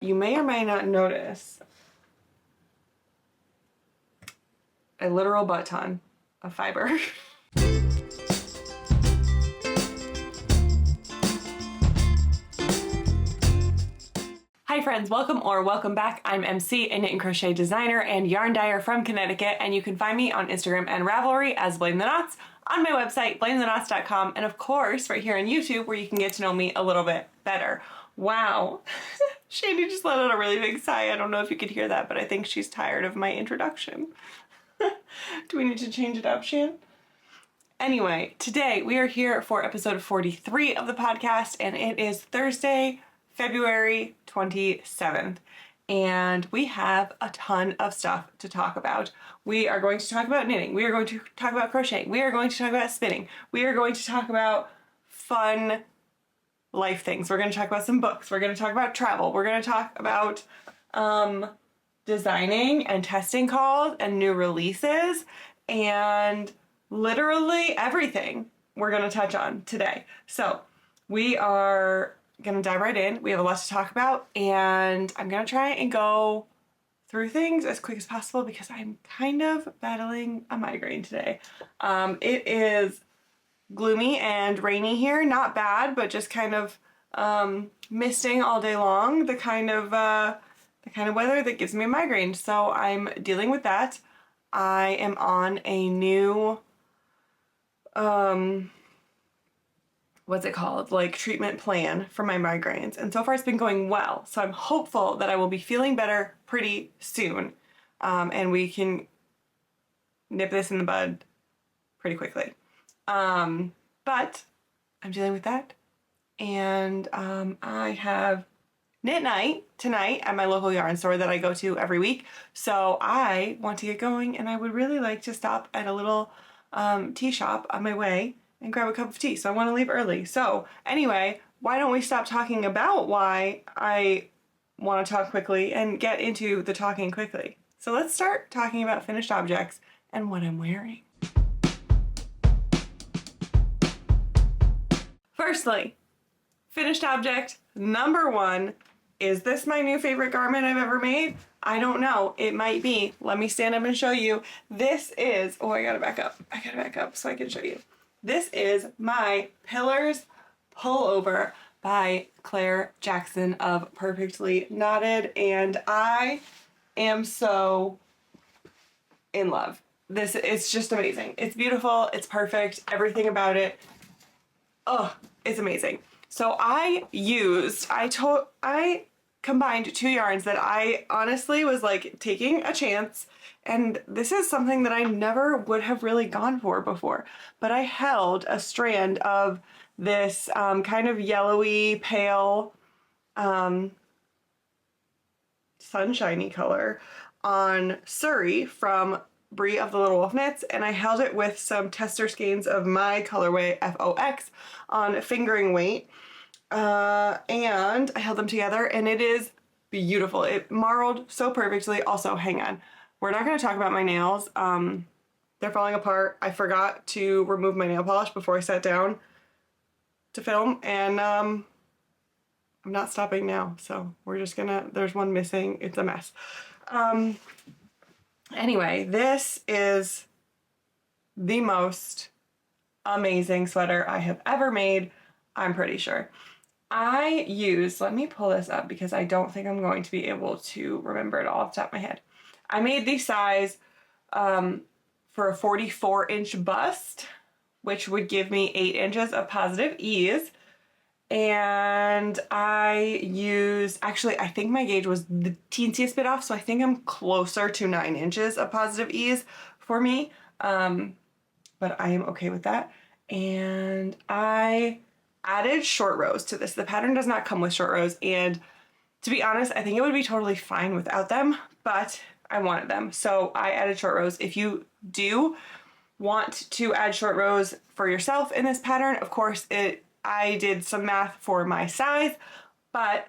You may or may not notice a literal butt ton of fiber. Hi friends, welcome back. I'm MC, a knit and crochet designer and yarn dyer from Connecticut, and you can find me on Instagram and Ravelry as Blame the Knots, on my website, blametheknots.com, and of course right here on YouTube where you can get to know me a little bit better. Wow. Shandy just let out a really big sigh. I don't know if you could hear that, but I think she's tired of my introduction. Do we need to change it up, Shan? Anyway, today we are here for episode 43 of the podcast, and it is Thursday, February 27th, and we have a ton of stuff to talk about. We are going to talk about knitting, we are going to talk about crochet, we are going to talk about spinning, we are going to talk about fun life things, we're going to talk about some books, we're going to talk about travel, we're going to talk about designing and testing calls and new releases, and literally everything we're going to touch on today. So we are gonna dive right in. We have a lot to talk about, and I'm gonna try and go through things as quick as possible because I'm kind of battling a migraine today. It is gloomy and rainy here, not bad, but just kind of misting all day long, the kind of weather that gives me a migraine. So I'm dealing with that. I am on a new what's it called, like treatment plan for my migraines, and so far it's been going well, so I'm hopeful that I will be feeling better pretty soon, and we can nip this in the bud pretty quickly, but I'm dealing with that, and I have knit night tonight at my local yarn store that I go to every week, so I want to get going, and I would really like to stop at a little tea shop on my way and grab a cup of tea, so I want to leave early. So anyway, why don't we stop talking about why I want to talk quickly and get into the talking quickly. So let's start talking about finished objects and what I'm wearing. Firstly, finished object number one. Is this my new favorite garment I've ever made? I don't know. It might be. Let me stand up and show you. This is, oh, I gotta back up. I gotta back up so I can show you. This is my Pillars Pullover by Claire Jackson of Perfectly Knotted, and I am so in love. It's just amazing. It's beautiful, it's perfect, everything about it. Oh, it's amazing. So I combined two yarns that I honestly was like taking a chance, and this is something that I never would have really gone for before, but I held a strand of this kind of yellowy pale sunshiny color on Surrey from Brie of the Little Wolf Knits, and I held it with some tester skeins of my colorway FOX on fingering weight, and I held them together, and it is beautiful. It marled so perfectly. Also, hang on, we're not going to talk about my nails. They're falling apart. I forgot to remove my nail polish before I sat down to film, and I'm not stopping now, so we're just gonna, there's one missing. It's a mess. Anyway, this is the most amazing sweater I have ever made, I'm pretty sure. I used, let me pull this up because I don't think I'm going to be able to remember it all off the top of my head. I made the size for a 44-inch bust, which would give me 8 inches of positive ease. And I used, actually, I think my gauge was the teensiest bit off, so I think I'm closer to 9 inches of positive ease for me. But I am okay with that. And I added short rows to this. The pattern does not come with short rows, and to be honest, I think it would be totally fine without them, but I wanted them, so I added short rows. If you do want to add short rows for yourself in this pattern, of course, I did some math for my size, but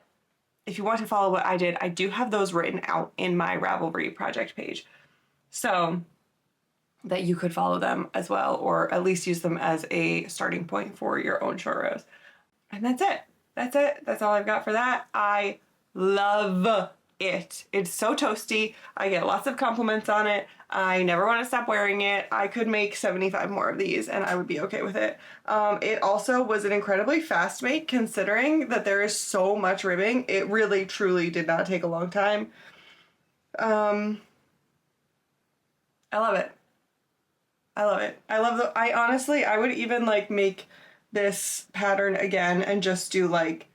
if you want to follow what I did, I do have those written out in my Ravelry project page, so that you could follow them as well, or at least use them as a starting point for your own short rows. And that's it. That's it. That's all I've got for that. I love it. It's so toasty. I get lots of compliments on it. I never want to stop wearing it. I could make 75 more of these and I would be okay with it. It also was an incredibly fast make considering that there is so much ribbing. It really truly did not take a long time. I love it. I love it. I honestly, I would even like make this pattern again and just do like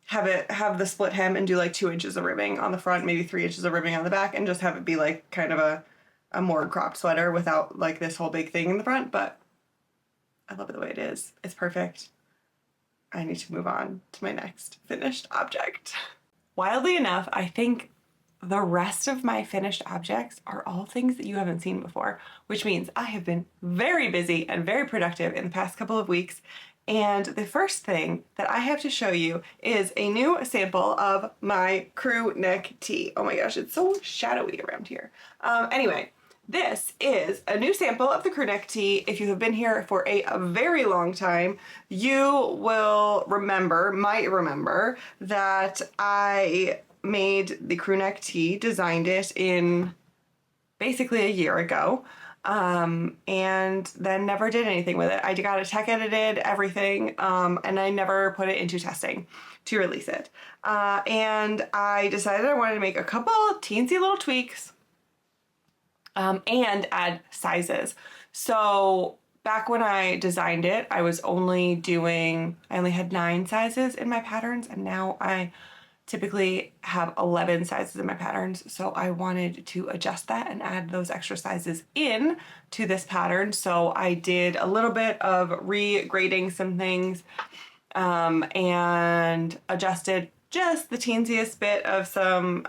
have the split hem and do like 2 inches of ribbing on the front, maybe 3 inches of ribbing on the back, and just have it be like kind of a more cropped sweater without like this whole big thing in the front. But I love it the way it is. It's perfect. I need to move on to my next finished object. Wildly enough, I think the rest of my finished objects are all things that you haven't seen before, which means I have been very busy and very productive in the past couple of weeks. And the first thing that I have to show you is a new sample of my Krewe Neck Tee. Oh my gosh, it's so shadowy around here. Anyway, this is a new sample of the Krewe Neck Tee. If you have been here for a very long time, you will might remember that I made the Krewe Neck Tee, designed it in basically a year ago. And then never did anything with it. I got it tech edited, everything, and I never put it into testing to release it. And I decided I wanted to make a couple teensy little tweaks, and add sizes. So back when I designed it, I only had 9 sizes in my patterns, and now I typically have 11 sizes in my patterns, so I wanted to adjust that and add those extra sizes in to this pattern. So I did a little bit of regrading some things, and adjusted just the teensiest bit of some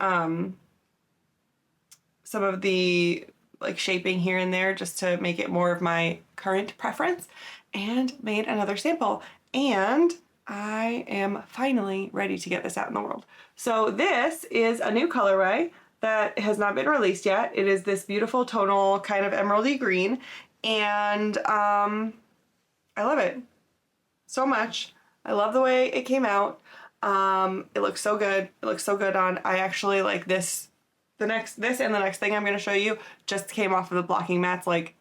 of the like shaping here and there just to make it more of my current preference, and made another sample. And I am finally ready to get this out in the world. So this is a new colorway that has not been released yet. It is this beautiful tonal kind of emeraldy green, and I love it so much. I love the way it came out. It looks so good. It looks so good on. I actually like this. This and the next thing I'm going to show you just came off of the blocking mats like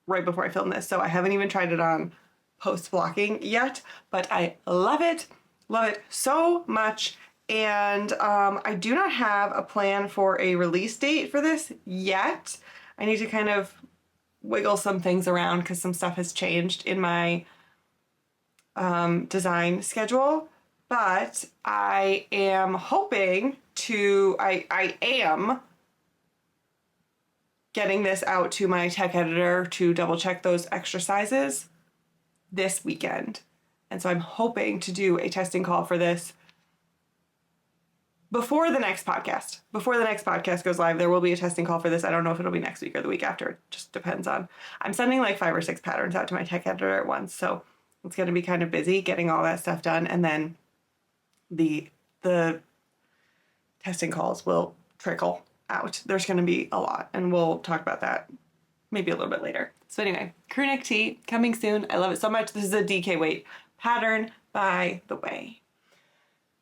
right before I filmed this, so I haven't even tried it on post blocking yet, but I love it so much. And I do not have a plan for a release date for this yet. I need to kind of wiggle some things around because some stuff has changed in my design schedule, but I am hoping to, I am getting this out to my tech editor to double check those extra sizes this weekend. And so I'm hoping to do a testing call for this before the next podcast. Before the next podcast goes live, there will be a testing call for this. I don't know if it'll be next week or the week after. It just depends on, I'm sending like 5 or 6 patterns out to my tech editor at once. So it's going to be kind of busy getting all that stuff done. And then the testing calls will trickle out. There's going to be a lot, and we'll talk about that maybe a little bit later. So anyway, Krewe Neck Tee coming soon. I love it so much. This is a DK weight pattern, by the way.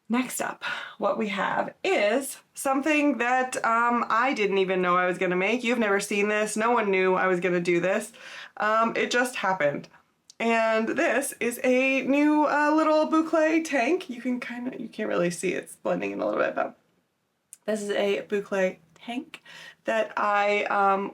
Next up, what we have is something that I didn't even know I was going to make. You've never seen this. No one knew I was going to do this. It just happened. And this is a new little boucle tank. You can't really see it. It's blending in a little bit, but this is a boucle tank that I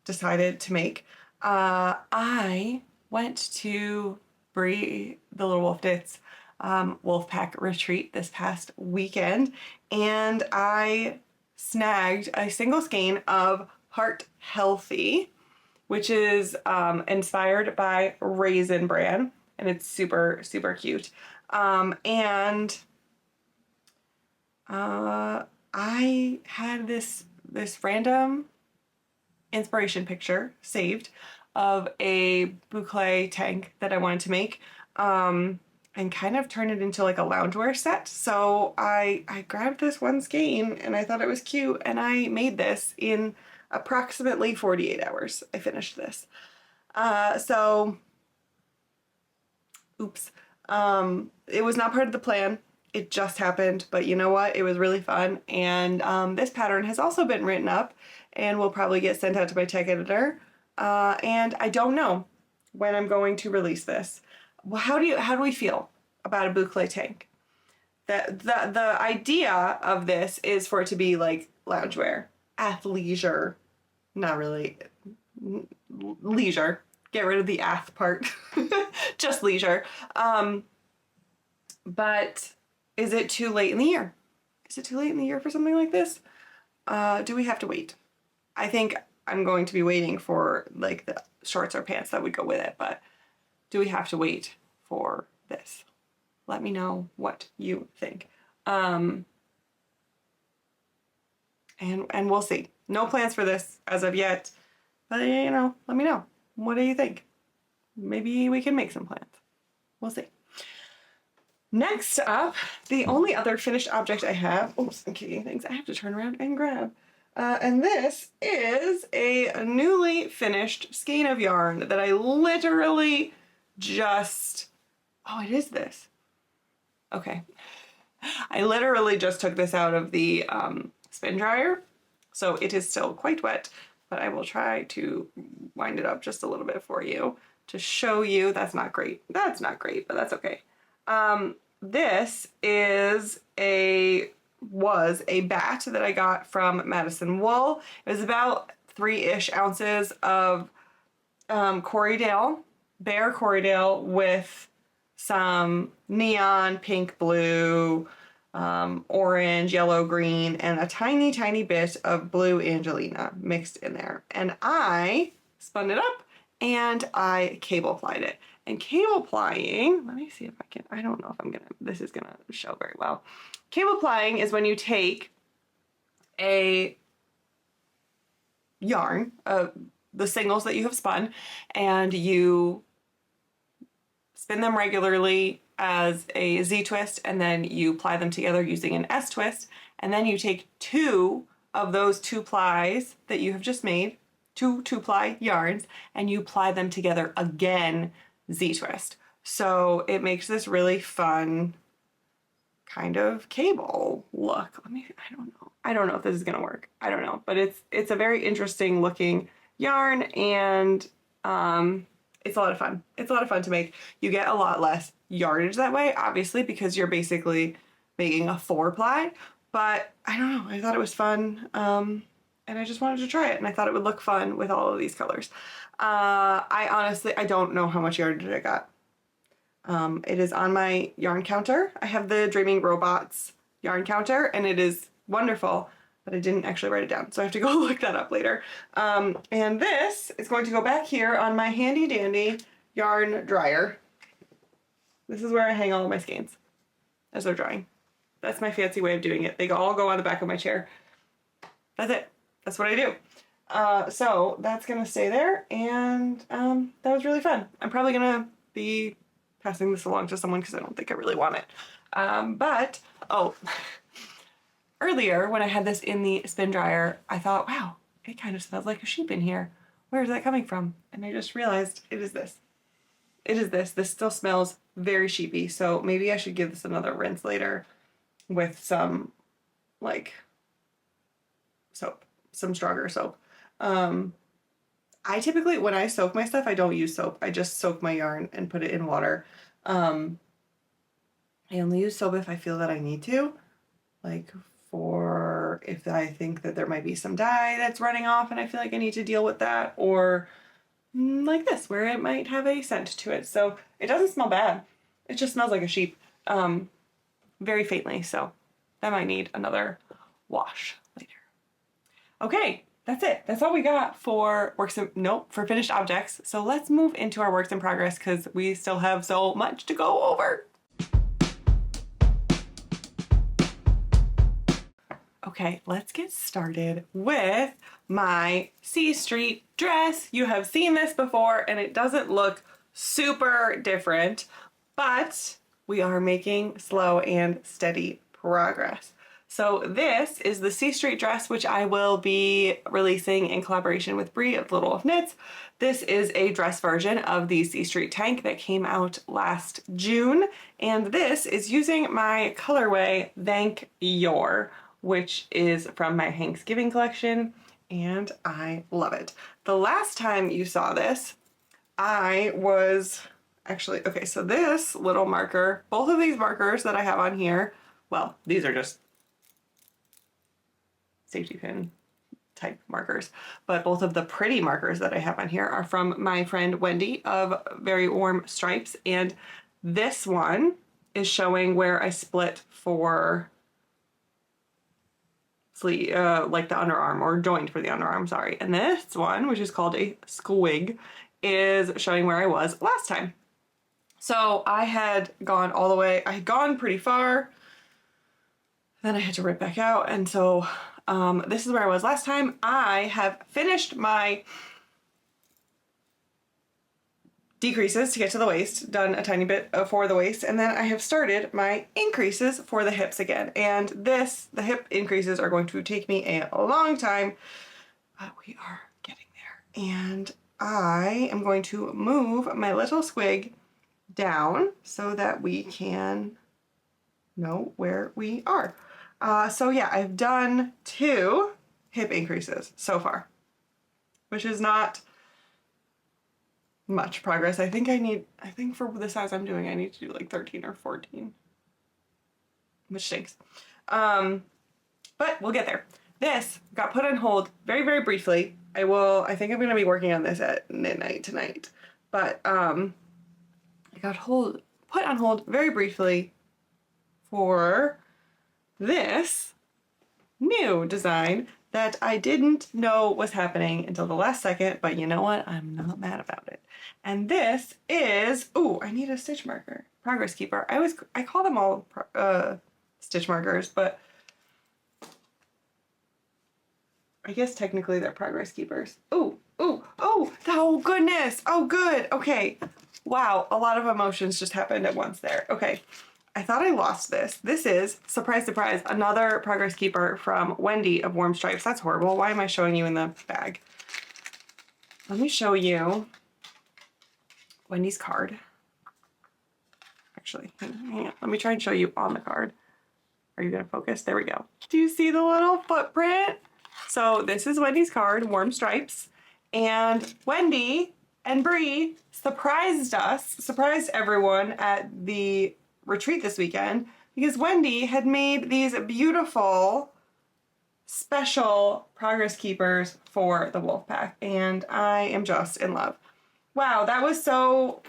decided to make. I went to Brie, the Little Wolf Knits Wolfpack retreat this past weekend, and I snagged a single skein of Heart Healthy, which is inspired by Raisin Bran, and it's super, super cute. And I had this random inspiration picture saved of a boucle tank that I wanted to make, and kind of turn it into like a loungewear set. So I grabbed this one skein and I thought it was cute, and I made this in approximately 48 hours. I finished this. Oops. It was not part of the plan. It just happened, but you know what? It was really fun. And this pattern has also been written up and will probably get sent out to my tech editor. And I don't know when I'm going to release this. Well, how do we feel about a boucle tank? The idea of this is for it to be like loungewear, athleisure, not really leisure. Get rid of the ath part, just leisure. But is it too late in the year? Is it too late in the year for something like this? Do we have to wait? I think I'm going to be waiting for like the shorts or pants that would go with it, but do we have to wait for this? Let me know what you think. And we'll see. No plans for this as of yet, but you know, let me know. What do you think? Maybe we can make some plans. We'll see. Next up, the only other finished object I have, oops, I'm kidding things, I have to turn around and grab. And this is a newly finished skein of yarn that I literally just, oh, it is this. Okay. I literally just took this out of the spin dryer, so it is still quite wet, but I will try to wind it up just a little bit for you to show you. That's not great. That's not great, but that's okay. This was a Batt that I got from Madison Wool. It was about 3-ish ounces of Corriedale, bare Corriedale with some neon, pink, blue, orange, yellow, green, and a tiny, tiny bit of blue Angelina mixed in there. And I spun it up and I cable plied it. And cable plying, let me see if I can, I don't know if this is gonna show very well. Cable plying is when you take a yarn, the singles that you have spun, and you spin them regularly as a Z-twist, and then you ply them together using an S-twist, and then you take 2 of those 2 plies that you have just made, 2 2-ply yarns, and you ply them together again, Z-twist. So it makes this really fun kind of cable look. I don't know if this is gonna work. I don't know, but it's a very interesting looking yarn, and it's a lot of fun. It's a lot of fun to make. You get a lot less yardage that way, obviously, because you're basically making a 4-ply, but I don't know, I thought it was fun, and I just wanted to try it, and I thought it would look fun with all of these colors. I don't know how much yardage I got. It is on my yarn counter. I have the Dreaming Robots yarn counter, and it is wonderful, but I didn't actually write it down, so I have to go look that up later. And this is going to go back here on my handy dandy yarn dryer. This is where I hang all of my skeins as they're drying. That's my fancy way of doing it. They all go on the back of my chair. That's it. That's what I do. So that's gonna stay there, and that was really fun. I'm probably gonna be passing this along to someone because I don't think I really want it. But earlier when I had this in the spin dryer, I thought, wow, it kind of smells like a sheep in here. Where is that coming from? And I just realized it is this. It is this. This still smells very sheepy, so maybe I should give this another rinse later with some like soap, some stronger soap. I typically, when I soak my stuff, I don't use soap. I just soak my yarn and put it in water. I only use soap if I feel that I need to, like for if I think that there might be some dye that's running off and I feel like I need to deal with that, or like this, where it might have a scent to it. So it doesn't smell bad. It just smells like a sheep, very faintly. So that might need another wash later. Okay. That's it. That's all we got for for finished objects. So let's move into our works in progress because we still have so much to go over. Okay, let's get started with my C Street dress. You have seen this before and it doesn't look super different, but we are making slow and steady progress. So this is the C Street dress, which I will be releasing in collaboration with Bree of Little Wolf Knits. This is a dress version of the C Street tank that came out last June, and this is using my colorway Thank Your, which is from my Thanksgiving collection, and I love it. The last time you saw this, I was actually, okay, so this little marker, both of these markers that I have on here, well, these are just safety pin type markers, but both of the pretty markers that I have on here are from my friend Wendy of Very Warm Stripes, and this one is showing where I split for sleeve, like the underarm, or joined for the underarm, sorry. And this one, which is called a squig, is showing where I was last time. So I had gone all the way, I had gone pretty far, then I had to rip back out, and so this is where I was last time. I have finished my decreases to get to the waist, done a tiny bit for the waist, and then I have started my increases for the hips again. And the hip increases are going to take me a long time, but we are getting there. And I am going to move my little squig down so that we can know where we are. So yeah, I've done 2 hip increases so far, which is not much progress. I think for the size I'm doing, I need to do like 13 or 14, which stinks. But we'll get there. This got put on hold very, very briefly. I think I'm going to be working on this at midnight tonight, but it got put on hold very briefly for this new design that I didn't know was happening until the last second, but you know what? I'm not mad about it. And this is, ooh, I need a stitch marker. Progress keeper. I call them all stitch markers, but I guess technically they're progress keepers. Ooh, ooh, oh goodness. Oh, good. Okay. Wow. A lot of emotions just happened at once there. Okay. I thought I lost this. This is, surprise, surprise, another progress keeper from Wendy of Warm Stripes. That's horrible. Why am I showing you in the bag? Let me show you Wendy's card. Actually, hang on. Let me try and show you on the card. Are you gonna focus? There we go. Do you see the little footprint? So this is Wendy's card, Warm Stripes. And Wendy and Bree surprised everyone at the retreat this weekend because Wendy had made these beautiful special progress keepers for the wolf pack, and I am just in love. Wow, that was so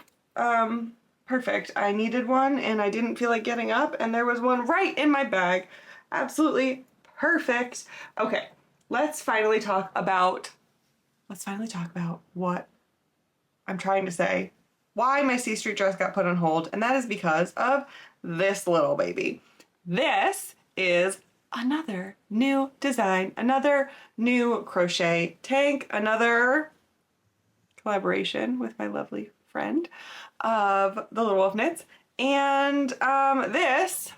perfect. I needed one and I didn't feel like getting up, and there was one right in my bag. Absolutely perfect. Okay, let's finally talk about what I'm trying to say. Why my C Street dress got put on hold, and that is because of this little baby. This is another new design, another new crochet tank, another collaboration with my lovely friend of the Little Wolf Knits. And this,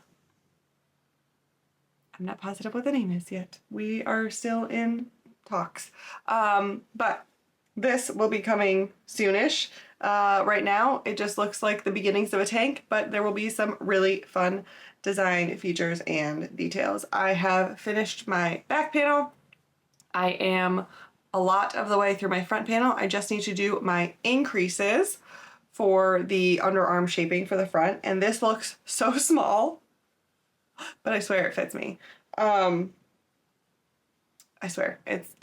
I'm not positive what the name is yet. We are still in talks. But this will be coming soonish. Right now, it just looks like the beginnings of a tank, but there will be some really fun design features and details. I have finished my back panel. I am a lot of the way through my front panel. I just need to do my increases for the underarm shaping for the front, and this looks so small, but I swear it fits me. I swear, it's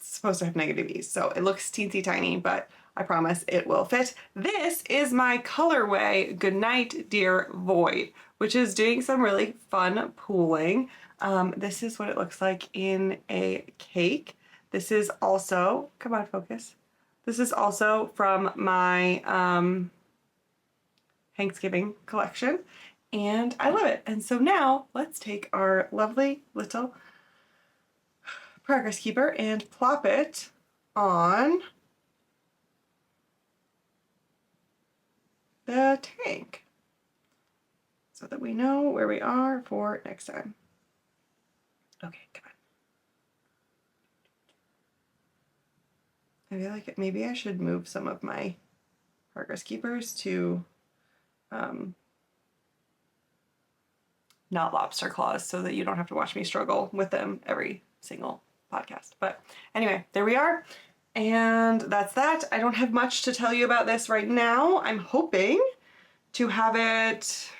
supposed to have negative ease, so it looks teensy tiny, but I promise it will fit. This is my colorway Goodnight Dear Void, which is doing some really fun pooling. This is what it looks like in a cake. This is also, come on, focus. This is also from my Thanksgiving collection, and I love it. And so now let's take our lovely little progress keeper and plop it on the tank so that we know where we are for next time. Okay, come on. I feel like maybe I should move some of my progress keepers to not lobster claws so that you don't have to watch me struggle with them every single podcast. But anyway, there we are. And that's that. I don't have much to tell you about this right now. I'm hoping to have it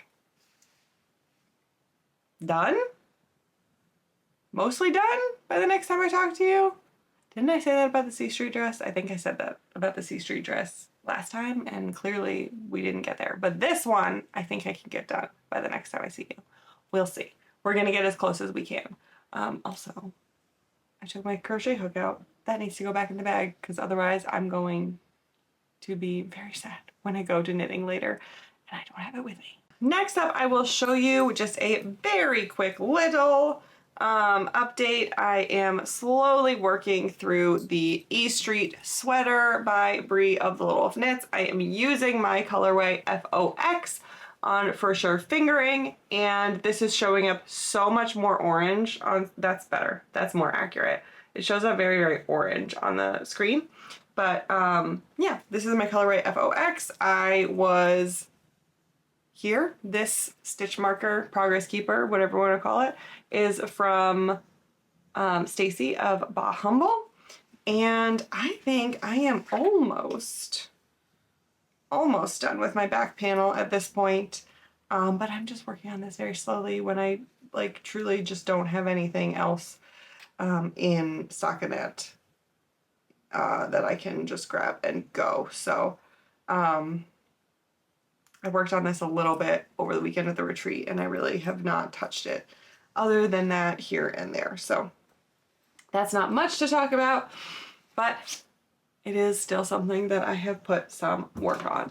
done, mostly done by the next time I talk to you. Didn't I say that about the C Street dress? I think I said that about the C Street dress last time, and clearly we didn't get there. But this one, I think I can get done by the next time I see you. We'll see. We're gonna get as close as we can. Also, I took my crochet hook out. That needs to go back in the bag because otherwise I'm going to be very sad when I go to knitting later and I don't have it with me. Next up, I will show you just a very quick little update. I am slowly working through the E Street sweater by Brie of the Little Wolf Knits. I am using my colorway FOX on For Sure Fingering, and this is showing up so much more orange on, that's better, that's more accurate. It shows up very, very orange on the screen. But yeah, this is my colorway FOX. I was here, this stitch marker, progress keeper, whatever you want to call it, is from Stacy of Bah Humble. And I think I am almost done with my back panel at this point. But I'm just working on this very slowly when I like truly just don't have anything else in stockinette that I can just grab and go. So I worked on this a little bit over the weekend at the retreat, and I really have not touched it other than that here and there. So that's not much to talk about, but it is still something that I have put some work on.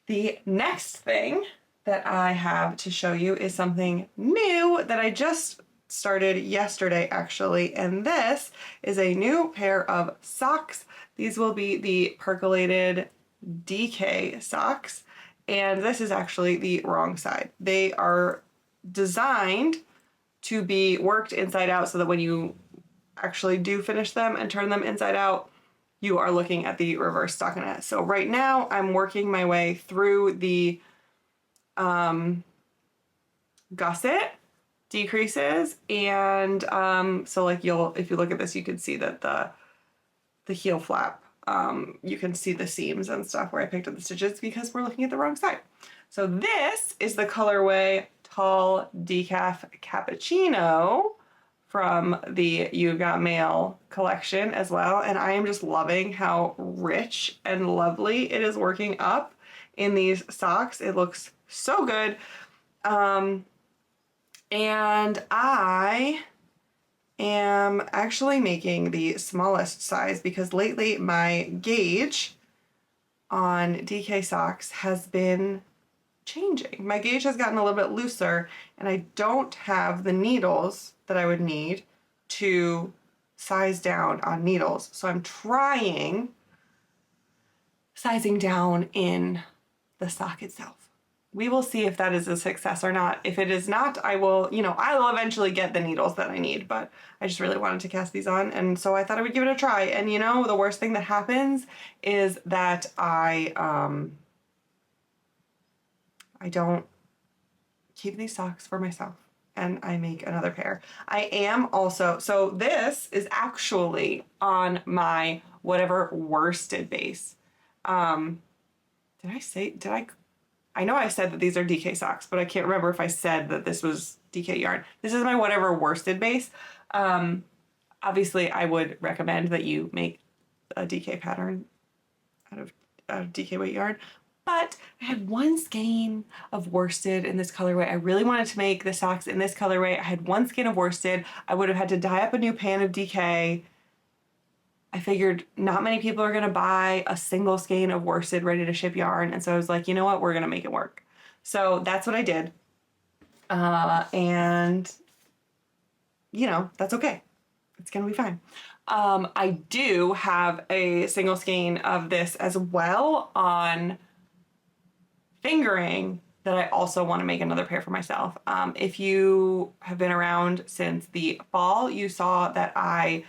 The next thing that I have to show you is something new that I just started yesterday actually, and this is a new pair of socks. These will be the Percolated DK socks, and this is actually the wrong side. They are designed to be worked inside out so that when you actually do finish them and turn them inside out, you are looking at the reverse stockinette. So right now I'm working my way through the gusset decreases, and so like if you look at this, you can see that the heel flap, you can see the seams and stuff where I picked up the stitches because we're looking at the wrong side. So this is the colorway Tall Decaf Cappuccino from the You Got Mail collection as well, and I am just loving how rich and lovely it is working up in these socks. It looks so good. And I am actually making the smallest size because lately my gauge on DK socks has been changing. My gauge has gotten a little bit looser, and I don't have the needles that I would need to size down on needles. So I'm trying sizing down in the sock itself. We will see if that is a success or not. If it is not, I will eventually get the needles that I need, but I just really wanted to cast these on, and so I thought I would give it a try. And the worst thing that happens is that I don't keep these socks for myself, and I make another pair. I am also, so this is actually on my whatever worsted base. I know I said that these are DK socks, but I can't remember if I said that this was DK yarn. This is my whatever worsted base. Obviously, I would recommend that you make a DK pattern out of DK weight yarn. But I had one skein of worsted in this colorway. I really wanted to make the socks in this colorway. I had one skein of worsted. I would have had to dye up a new pan of DK. I figured not many people are going to buy a single skein of worsted ready to ship yarn. And so I was like, you know what? We're going to make it work. So that's what I did. And, that's okay. It's going to be fine. I do have a single skein of this as well on fingering, that I also want to make another pair for myself. If you have been around since the fall, you saw that I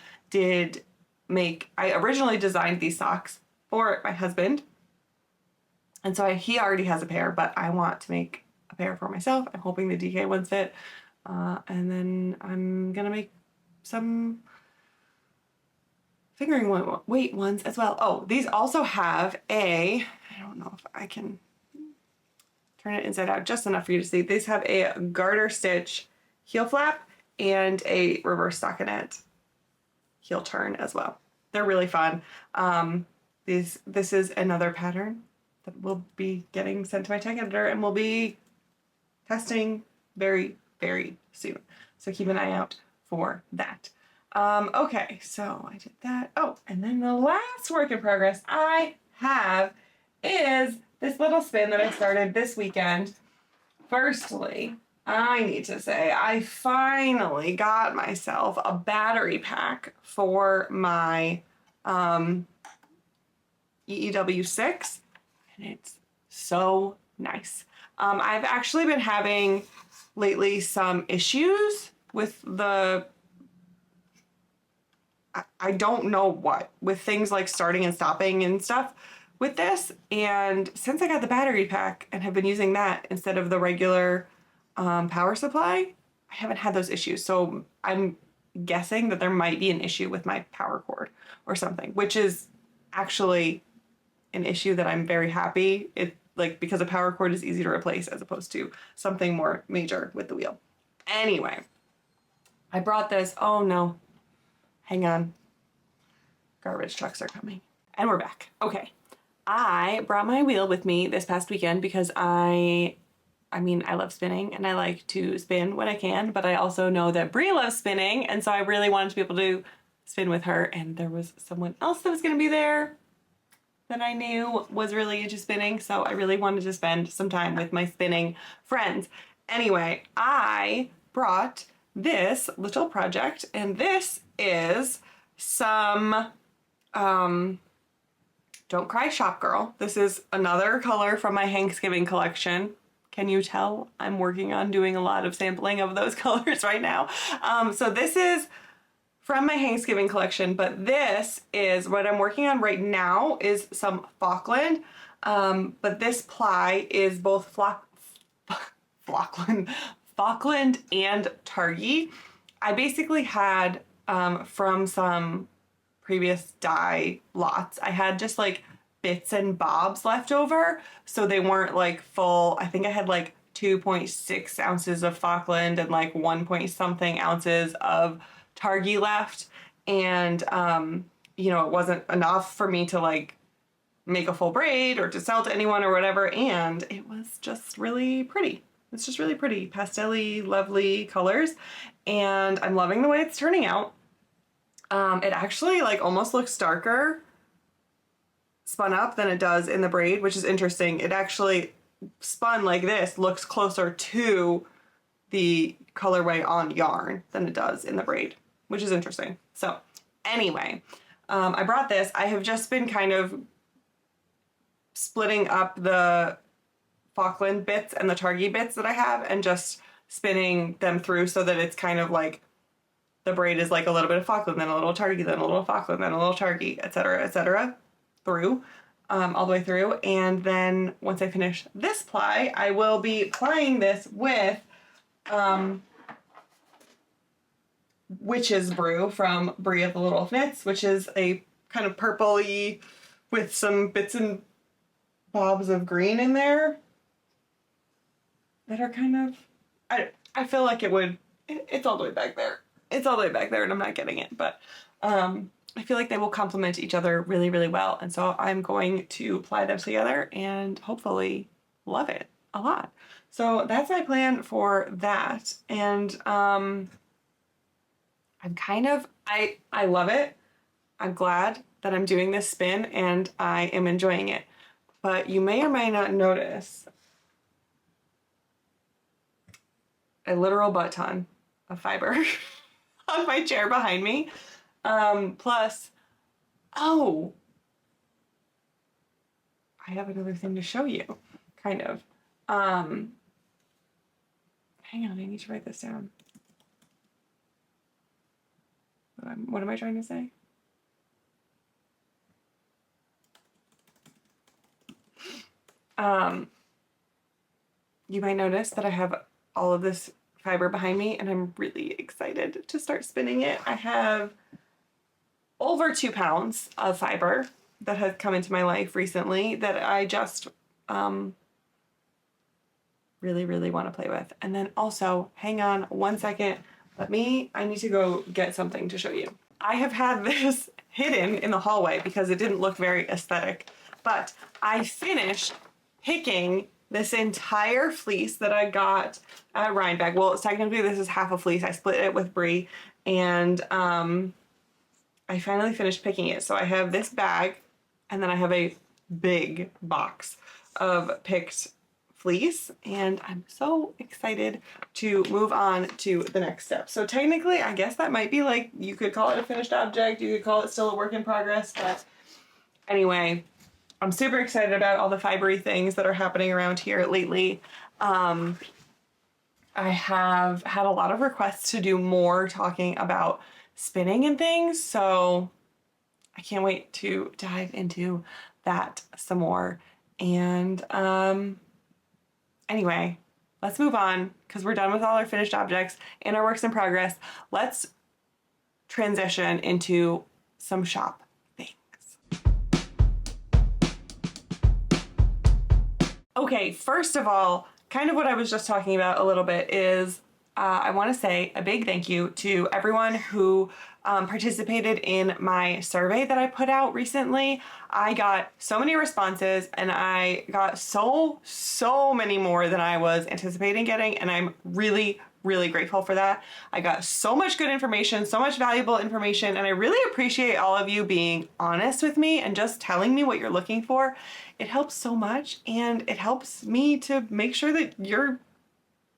originally designed these socks for my husband. And so he already has a pair, but I want to make a pair for myself. I'm hoping the DK ones fit. And then I'm gonna make some fingering weight ones as well. Oh, these also have I don't know if I can turn it inside out just enough for you to see. These have a garter stitch heel flap and a reverse stockinette heel turn as well. They're really fun. This is another pattern that will be getting sent to my tech editor and we'll be testing very, very soon. So keep an eye out for that. Okay, so I did that. Oh, and then the last work in progress I have is this little spin that I started this weekend. Firstly, I need to say I finally got myself a battery pack for my EEW6, and it's so nice. I've actually been having lately some issues with I don't know what, with things like starting and stopping and stuff with this. And since I got the battery pack and have been using that instead of the regular power supply, I haven't had those issues. So I'm guessing that there might be an issue with my power cord or something, which is actually an issue that I'm very happy because a power cord is easy to replace as opposed to something more major with the wheel. Anyway, I brought this. Oh no, hang on. Garbage trucks are coming. And we're back. Okay. I brought my wheel with me this past weekend because I love spinning and I like to spin when I can, but I also know that Brie loves spinning, and so I really wanted to be able to spin with her, and there was someone else that was going to be there that I knew was really into spinning, so I really wanted to spend some time with my spinning friends. Anyway, I brought this little project, and this is some Don't Cry Shop Girl. This is another color from my Thanksgiving collection. Can you tell I'm working on doing a lot of sampling of those colors right now? So this is from my Thanksgiving collection, but this is what I'm working on right now is some Falkland. But this ply is both Falkland and Targhee. I basically had from some previous dye lots, I had just like bits and bobs left over, so they weren't like full. I think I had like 2.6 ounces of Falkland and like 1 point something ounces of Targhee left, and it wasn't enough for me to like make a full braid or to sell to anyone or whatever, and it was just really pretty. It's just really pretty, pastel-y, lovely colors, and I'm loving the way it's turning out. It actually like almost looks darker spun up than it does in the braid, which is interesting. It actually spun like this looks closer to the colorway on yarn than it does in the braid, which is interesting. So anyway, I brought this. I have just been kind of splitting up the Falkland bits and the Targhee bits that I have and just spinning them through so that it's kind of like the braid is like a little bit of Falkland, then a little Targhee, then a little Falkland, then a little Targhee, etc., through, all the way through. And then once I finish this ply, I will be plying this with Witch's Brew from Brie of the Little Knits, which is a kind of purpley with some bits and bobs of green in there that are kind of, I feel like it's all the way back there. It's all the way back there and I'm not getting it, but I feel like they will complement each other really, really well. And so I'm going to apply them together and hopefully love it a lot. So that's my plan for that. And I love it. I'm glad that I'm doing this spin and I am enjoying it. But you may or may not notice a literal butt ton of fiber on my chair behind me. Plus, I have another thing to show you, kind of. Hang on, I need to write this down. What am I trying to say? You might notice that I have all of this fiber behind me, and I'm really excited to start spinning it. I have over 2 pounds of fiber that has come into my life recently that I just really, really want to play with. And then also, hang on one second. I need to go get something to show you. I have had this hidden in the hallway because it didn't look very aesthetic, but I finished picking this entire fleece that I got at Rhinebeck. Well, technically this is half a fleece. I split it with Brie, and I finally finished picking it. So I have this bag, and then I have a big box of picked fleece, and I'm so excited to move on to the next step. So technically, I guess that might be like, you could call it a finished object, you could call it still a work in progress, but anyway, I'm super excited about all the fibery things that are happening around here lately. I have had a lot of requests to do more talking about spinning and things, so I can't wait to dive into that some more. And anyway, let's move on because we're done with all our finished objects and our works in progress. Let's transition into some shop things. Okay, first of all, kind of what I was just talking about a little bit is I want to say a big thank you to everyone who participated in my survey that I put out recently. I got so many responses, and I got so many more than I was anticipating getting, and I'm really, really grateful for that. I got so much good information, so much valuable information, and I really appreciate all of you being honest with me and just telling me what you're looking for. It helps so much, and it helps me to make sure that you're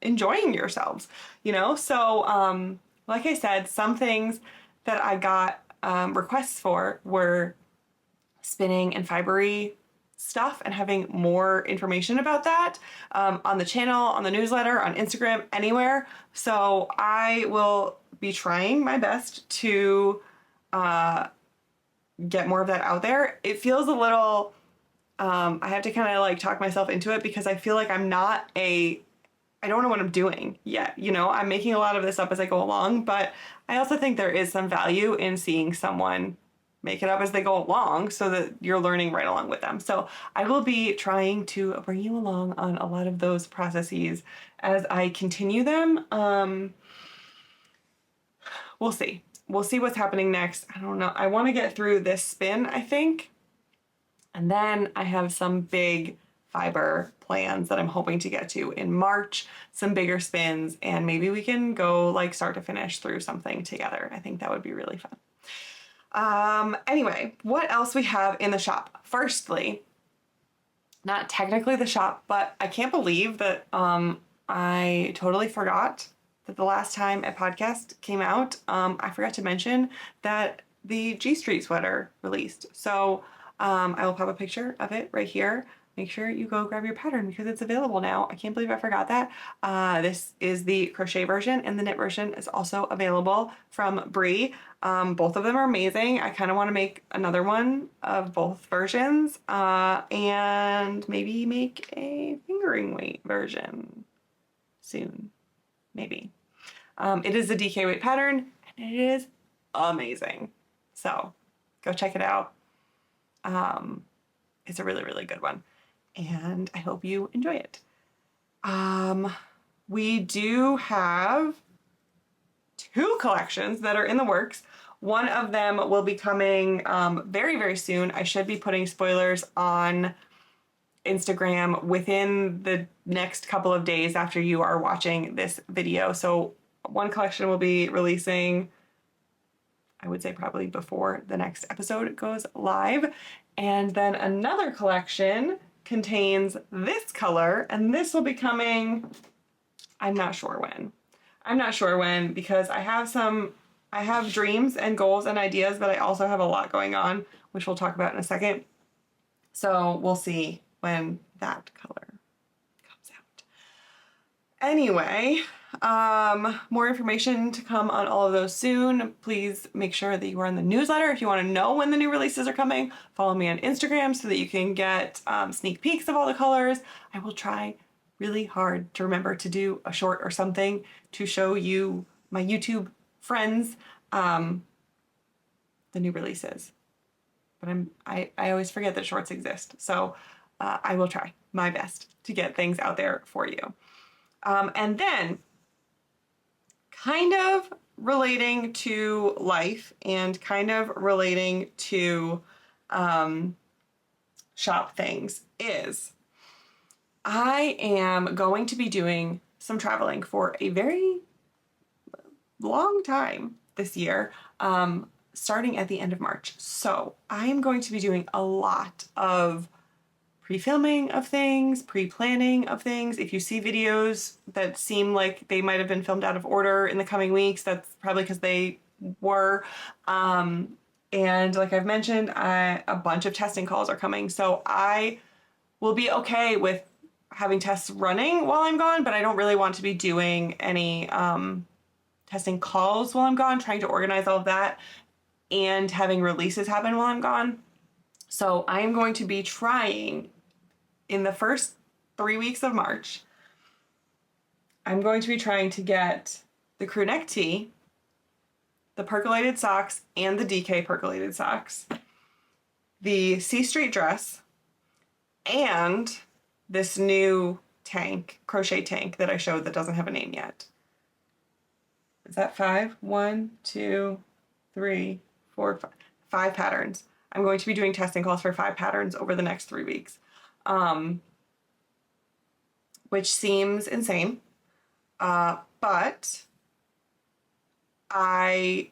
enjoying yourselves, you know? So, like I said, some things that I got requests for were spinning and fibery stuff and having more information about that on the channel, on the newsletter, on Instagram, anywhere. So I will be trying my best to get more of that out there. It feels a little, I have to kind of like talk myself into it because I feel like I don't know what I'm doing yet. You know, I'm making a lot of this up as I go along, but I also think there is some value in seeing someone make it up as they go along so that you're learning right along with them. So I will be trying to bring you along on a lot of those processes as I continue them. We'll see. We'll see what's happening next. I don't know. I want to get through this spin, I think. And then I have some big fiber plans that I'm hoping to get to in March, some bigger spins, and maybe we can go like start to finish through something together. I think that would be really fun. Anyway, what else we have in the shop? Firstly, not technically the shop, but I can't believe that I totally forgot that the last time a podcast came out, I forgot to mention that the G Street sweater released. So I will pop a picture of it right here. Make sure you go grab your pattern because it's available now. I can't believe I forgot that. This is the crochet version, and the knit version is also available from Brie. Both of them are amazing. I kind of want to make another one of both versions and maybe make a fingering weight version soon, maybe. It is a DK weight pattern, and it is amazing. So go check it out. It's a really, really good one, and I hope you enjoy it. We do have 2 collections that are in the works. One of them will be coming very, very soon. I should be putting spoilers on Instagram within the next couple of days after you are watching this video. So one collection will be releasing, I would say probably before the next episode goes live. And then another collection contains this color, and this will be coming, I'm not sure when. I'm not sure when because I have dreams and goals and ideas, but I also have a lot going on, which we'll talk about in a second. So we'll see when that color comes out. Anyway, more information to come on all of those soon. Please make sure that you are in the newsletter. If you want to know when the new releases are coming, follow me on Instagram so that you can get sneak peeks of all the colors. I will try really hard to remember to do a short or something to show you, my YouTube friends, the new releases. But I always forget that shorts exist. So I will try my best to get things out there for you. And then, kind of relating to life and kind of relating to shop things is I am going to be doing some traveling for a very long time this year, starting at the end of March. So I am going to be doing a lot of pre-filming of things, pre-planning of things. If you see videos that seem like they might have been filmed out of order in the coming weeks, that's probably because they were. And like I've mentioned, a bunch of testing calls are coming. So I will be okay with having tests running while I'm gone, but I don't really want to be doing any testing calls while I'm gone, trying to organize all of that and having releases happen while I'm gone. So I am going to be trying in the first 3 weeks of March, I'm going to be trying to get the Krewe Neck Tee, the Percolated Socks and the DK Percolated Socks, the C Street dress, and this new tank, crochet tank that I showed that doesn't have a name yet. Is that 5? 1, 2, 3, 4, 5. 5 patterns. I'm going to be doing testing calls for 5 patterns over the next 3 weeks. Which seems insane. But I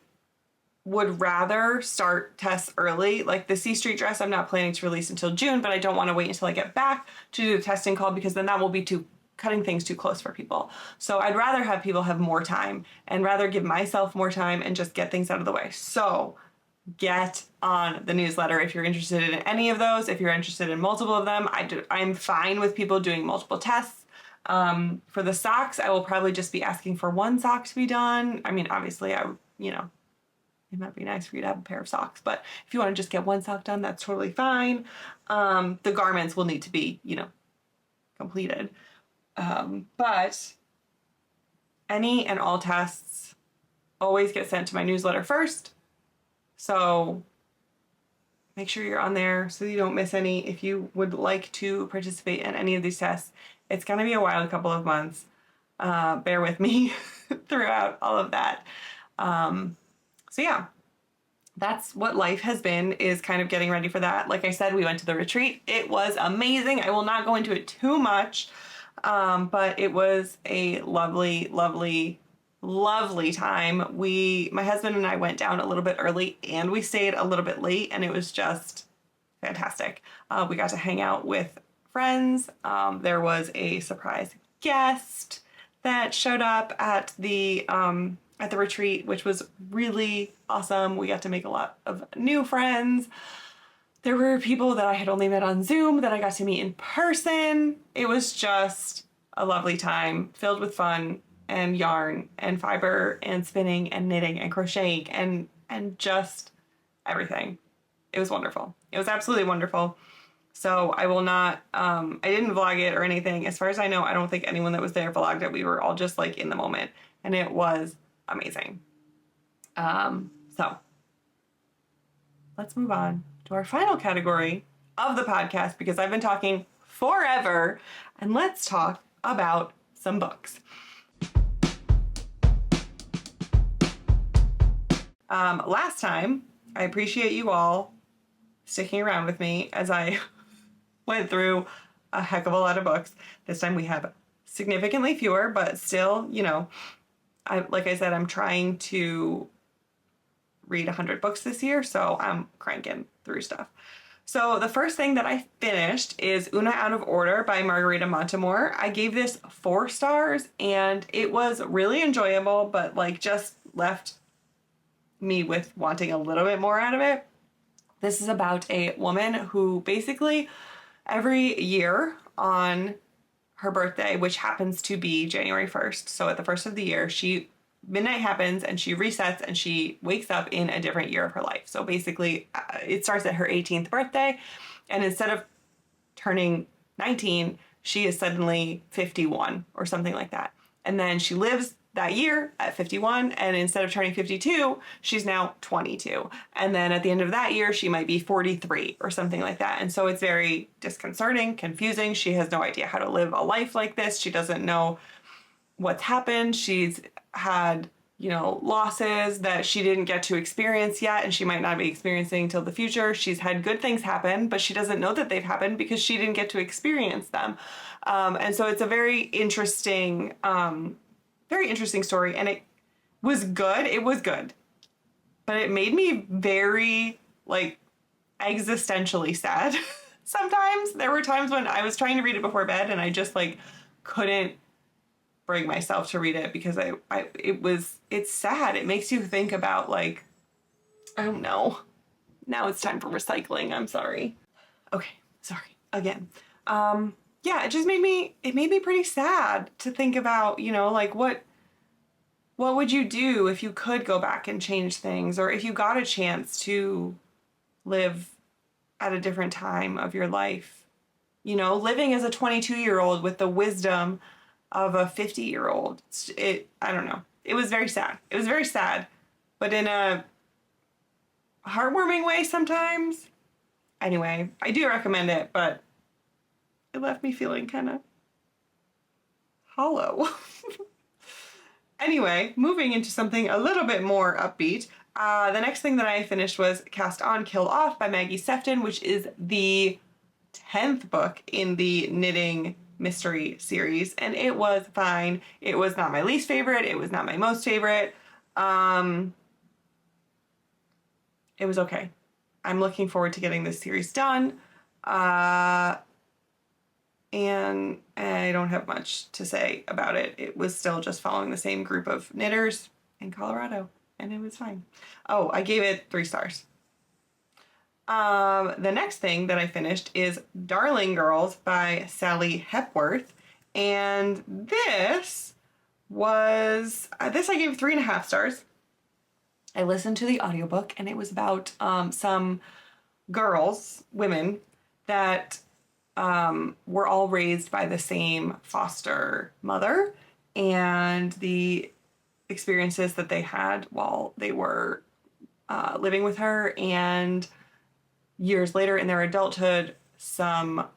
would rather start tests early. Like the C Street dress, I'm not planning to release until June, but I don't want to wait until I get back to do the testing call because then that will be cutting things too close for people. So I'd rather have people have more time and rather give myself more time and just get things out of the way. So get on the newsletter if you're interested in any of those. If you're interested in multiple of them, I'm fine with people doing multiple tests. For the socks, I will probably just be asking for 1 sock to be done. I mean, obviously, it might be nice for you to have a pair of socks, but if you want to just get 1 sock done, that's totally fine. The garments will need to be, completed. But any and all tests always get sent to my newsletter first. So make sure you're on there so you don't miss any. If you would like to participate in any of these tests, it's going to be a while, a couple of months. Bear with me throughout all of that. So yeah, that's what life has been, is kind of getting ready for that. Like I said, we went to the retreat. It was amazing. I will not go into it too much, but it was a lovely, lovely, lovely time. My husband and I went down a little bit early and we stayed a little bit late, and it was just fantastic. We got to hang out with friends. There was a surprise guest that showed up at the retreat, which was really awesome. We got to make a lot of new friends. There were people that I had only met on Zoom that I got to meet in person. It was just a lovely time filled with fun and yarn and fiber and spinning and knitting and crocheting and just everything. It was wonderful. It was absolutely wonderful. So I will not, I didn't vlog it or anything. As far as I know, I don't think anyone that was there vlogged it. We were all just like in the moment, and it was amazing. So let's move on to our final category of the podcast, because I've been talking forever, and let's talk about some books. Last time, I appreciate you all sticking around with me as I went through a heck of a lot of books. This time we have significantly fewer, but still, like I said, I'm trying to read 100 books this year, so I'm cranking through stuff. So the first thing that I finished is Una Out of Order by Margarita Montemor. I gave this 4 stars, and it was really enjoyable, but just left me with wanting a little bit more out of it. This is about a woman who basically every year on her birthday, which happens to be January 1st. So at the first of the year, midnight happens and she resets and she wakes up in a different year of her life. So basically it starts at her 18th birthday, and instead of turning 19, she is suddenly 51 or something like that. And then she lives that year at 51, and instead of turning 52, she's now 22. And then at the end of that year, she might be 43 or something like that. And so it's very disconcerting, confusing. She has no idea how to live a life like this. She doesn't know what's happened. She's had, you know, losses that she didn't get to experience yet, and she might not be experiencing till the future. She's had good things happen, but she doesn't know that they've happened because she didn't get to experience them. And so it's a very interesting story, and it was good. It was good, but it made me very, like, existentially sad. Sometimes there were times when I was trying to read it before bed and I just, like, couldn't bring myself to read it because it's sad. It makes you think about, like, I don't know. Now it's time for recycling. I'm sorry. Okay, sorry again. Yeah, it made me pretty sad to think about, you know, like, what would you do if you could go back and change things, or if you got a chance to live at a different time of your life? You know, living as a 22-year-old with the wisdom of a 50-year-old. I don't know. It was very sad. It was very sad, but in a heartwarming way sometimes. Anyway, I do recommend it, but it left me feeling kind of hollow. Anyway, moving into something a little bit more upbeat. The next thing that I finished was Cast On, Kill Off by Maggie Sefton, which is the 10th book in the knitting mystery series, and it was fine. It was not my least favorite. It was not my most favorite. It was okay. I'm looking forward to getting this series done. And I don't have much to say about it. It was still just following the same group of knitters in Colorado, and it was fine. Oh, I gave it 3 stars. The next thing that I finished is Darling Girls by Sally Hepworth, and this I gave 3.5 stars. I listened to the audiobook, and it was about some women that were all raised by the same foster mother, and the experiences that they had while they were living with her, and years later in their adulthood, some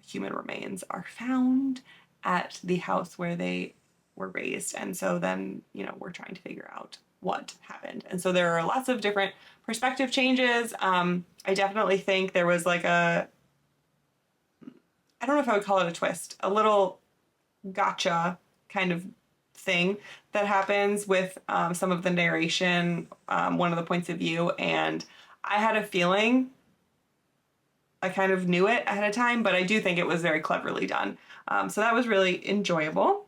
human remains are found at the house where they were raised. And so then, you know, we're trying to figure out what happened. And so there are lots of different perspective changes. I definitely think there was like I don't know if I would call it a twist, a little gotcha kind of thing that happens with some of the narration, one of the points of view. And I had a feeling, I kind of knew it ahead of time, but I do think it was very cleverly done. So that was really enjoyable.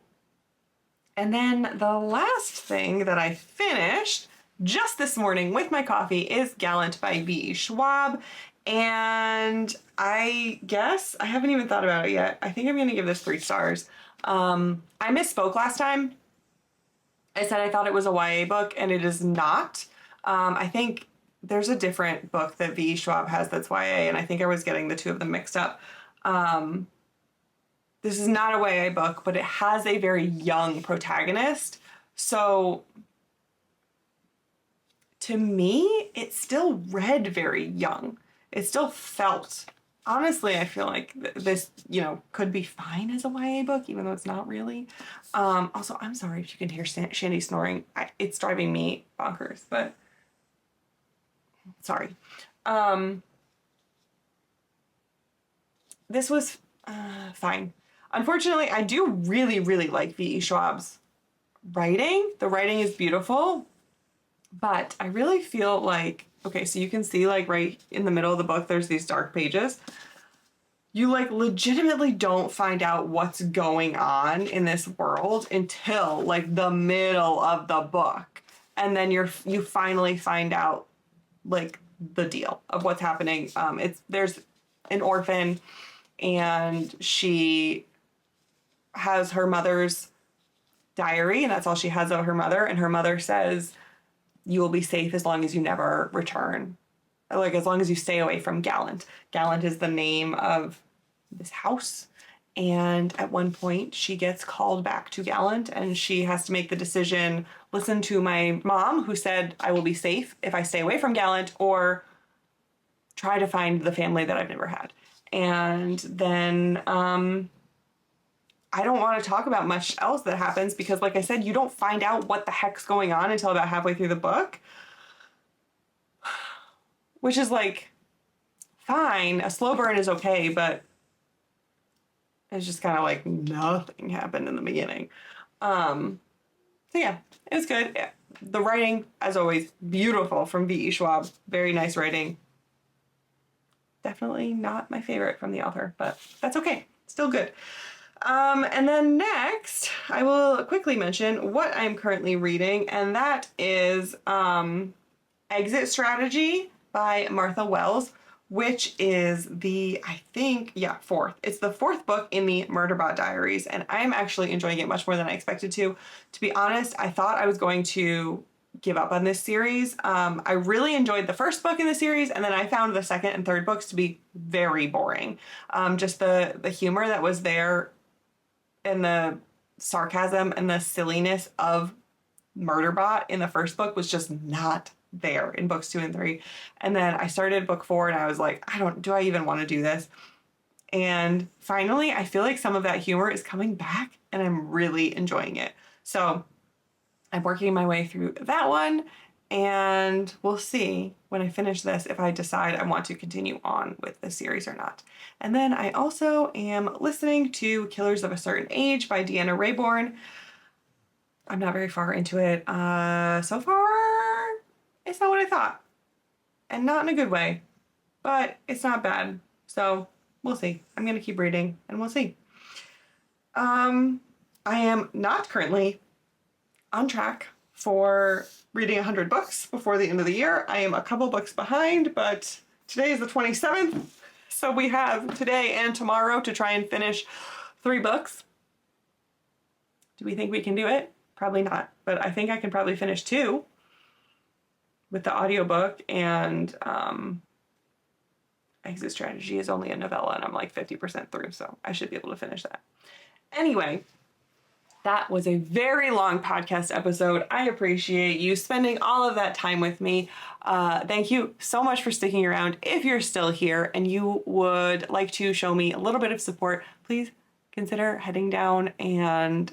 And then the last thing that I finished just this morning with my coffee is Gallant by V.E. Schwab. And I guess I haven't even thought about it yet. I think I'm going to give this 3 stars. I misspoke last time. I said I thought it was a YA book, and it is not. I think there's a different book that V.E. Schwab has that's YA, and I think I was getting the two of them mixed up. This is not a YA book, but it has a very young protagonist. So to me, it still read very young. It still felt, honestly, I feel like this, you know, could be fine as a YA book, even though it's not really. Also, I'm sorry if you can hear Shandy snoring. It's driving me bonkers, but sorry. This was fine. Unfortunately, I do really, really like V.E. Schwab's writing. The writing is beautiful, but I really feel like, okay, so you can see like right in the middle of the book, there's these dark pages. You like legitimately don't find out what's going on in this world until like the middle of the book. And then you finally find out like the deal of what's happening. There's an orphan, and she has her mother's diary, and that's all she has of her mother. And her mother says, you will be safe as long as you never return. Like, as long as you stay away from Gallant. Gallant is the name of this house. And at one point, she gets called back to Gallant, and she has to make the decision, listen to my mom, who said, I will be safe if I stay away from Gallant, or try to find the family that I've never had. And then I don't want to talk about much else that happens because, like I said, you don't find out what the heck's going on until about halfway through the book. Which is, like, fine. A slow burn is okay, but it's just kind of like nothing happened in the beginning. So yeah, it was good. The writing, as always, beautiful from V.E. Schwab. Very nice writing. Definitely not my favorite from the author, but that's okay. Still good. And then next, I will quickly mention what I'm currently reading, and that is Exit Strategy by Martha Wells, which is fourth. It's the fourth book in the Murderbot Diaries, and I'm actually enjoying it much more than I expected to. To be honest, I thought I was going to give up on this series. I really enjoyed the first book in the series, and then I found the second and third books to be very boring. Just the humor that was there and the sarcasm and the silliness of Murderbot in the first book was just not there in books 2 and 3. And then I started book 4 and I was like, do I even want to do this? And finally, I feel like some of that humor is coming back and I'm really enjoying it. So I'm working my way through that one, and we'll see when I finish this if I decide I want to continue on with the series or not. And then I also am listening to Killers of a Certain Age by Deanna Raybourn. I'm not very far into it. So far, it's not what I thought. And not in a good way. But it's not bad. So we'll see. I'm going to keep reading and we'll see. I am not currently on track for reading 100 books before the end of the year. I am a couple books behind, but today is the 27th. So we have today and tomorrow to try and finish 3 books. Do we think we can do it? Probably not, but I think I can probably finish 2 with the audiobook, and Exit Strategy is only a novella and I'm like 50% through, so I should be able to finish that. Anyway, that was a very long podcast episode. I appreciate you spending all of that time with me. Thank you so much for sticking around. If you're still here and you would like to show me a little bit of support, please consider heading down and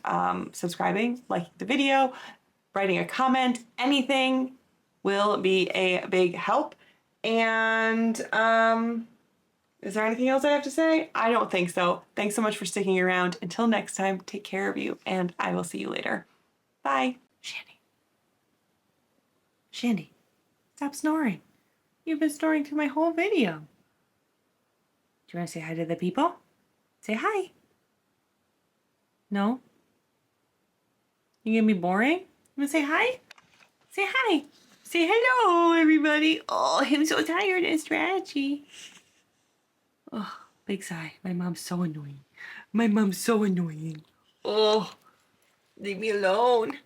subscribing, liking the video, writing a comment. Anything will be a big help. And is there anything else I have to say? I don't think so. Thanks so much for sticking around. Until next time, take care of you, and I will see you later. Bye. Shandy, stop snoring. You've been snoring through my whole video. Do you want to say hi to the people? Say hi. No? You gonna be boring? You wanna say hi? Say hi. Say hello, everybody. Oh, I'm so tired and stretchy. Oh, big sigh. My mom's so annoying. Oh, leave me alone.